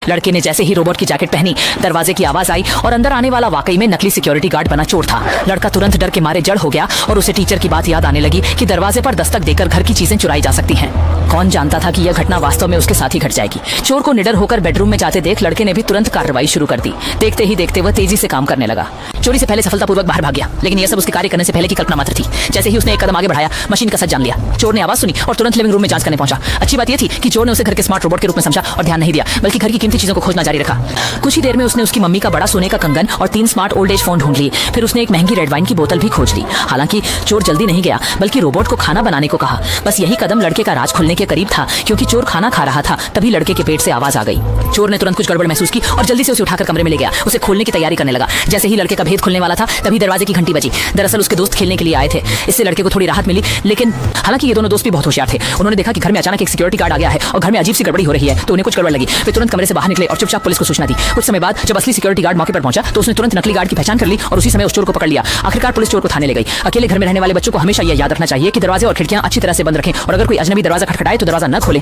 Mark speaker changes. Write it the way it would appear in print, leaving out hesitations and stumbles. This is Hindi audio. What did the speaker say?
Speaker 1: लड़के ने जैसे ही रोबोट की जैकेट पहनी, दरवाजे की आवाज आई और अंदर आने वाला वाकई में नकली सिक्योरिटी गार्ड बना चोर था। लड़का तुरंत डर के मारे जड़ हो गया और उसे टीचर की बात याद आने लगी कि दरवाजे पर दस्तक देकर घर की चीजें चुराई जा सकती हैं। कौन जानता था कि यह घटना वास्तव में उसके साथ ही घट जाएगी। चोर को निडर होकर बेडरूम में जाते देख लड़के ने भी तुरंत कार्रवाई शुरू कर दी। देखते ही देखते वह तेजी से काम करने लगा। चोरी से पहले सफलतापूर्वक बाहर भाग गया, लेकिन यह सब उसके कार्य करने से पहले की कल्पना मात्र थी। जैसे ही उसने एक कदम आगे बढ़ाया, मशीन का सच जान लिया। चोर ने आवाज सुनी और तुरंत लिविंग रूम में जांच करने पहुंचा। अच्छी बात यह थी कि चोर ने उसे घर के स्मार्ट रोबोट के रूप में समझा और ध्यान नहीं दिया, बल्कि घर की कीमती चीजों को खोजना जारी रखा। कुछ ही देर में उसने उसकी मम्मी का बड़ा सोने का कंगन और 3 स्मार्ट ओल्ड एज फोन ढूंढ लिए। फिर उसने एक महंगी रेड वाइन की बोतल भी खोज ली। हालांकि चोर जल्दी नहीं गया, बल्कि रोबोट को खाना बनाने को कहा। बस यही कदम लड़के का राज खुलने के करीब था, क्योंकि चोर खाना खा रहा था तभी लड़के के पेट से आवाज आ गई। चोर ने तुरंत कुछ गड़बड़ महसूस की और जल्दी से उसे उठाकर कमरे में ले गया। उसे खोलने की तैयारी करने लगा। जैसे ही लड़के का भेद खुलने वाला था, तभी दरवाजे की घंटी बजी। दरअसल उसके दोस्त खेलने के लिए आए थे। इससे लड़के को थोड़ी राहत मिली, लेकिन हालांकि ये दोनों दोस्त भी बहुत होशियार थे। उन्होंने देखा कि घर में अचानक एक सिक्योरिटी गार्ड आ गया है और घर में अजीब सी गड़बड़ी हो रही है, तो उन्हें कुछ गड़बड़ लगी। वे तुरंत कमरे से बाहर निकले और चुपचाप पुलिस को सूचना दी। कुछ समय बाद जब असली सिक्योरिटी गार्ड मौके पर पहुंचा, तो उसने तुरंत नकली गार्ड की पहचान कर ली और उसी समय उस चोर को पकड़ लिया। आखिरकार पुलिस चोर को थाने ले गई। अकेले घर में रहने वाले बच्चों को हमेशा यह याद रखना चाहिए कि दरवाजे और खिड़कियां अच्छी तरह से बंद रखें और अगर कोई अजनबी दरवाजा खटखटाए तो दरवाजा न खोलें।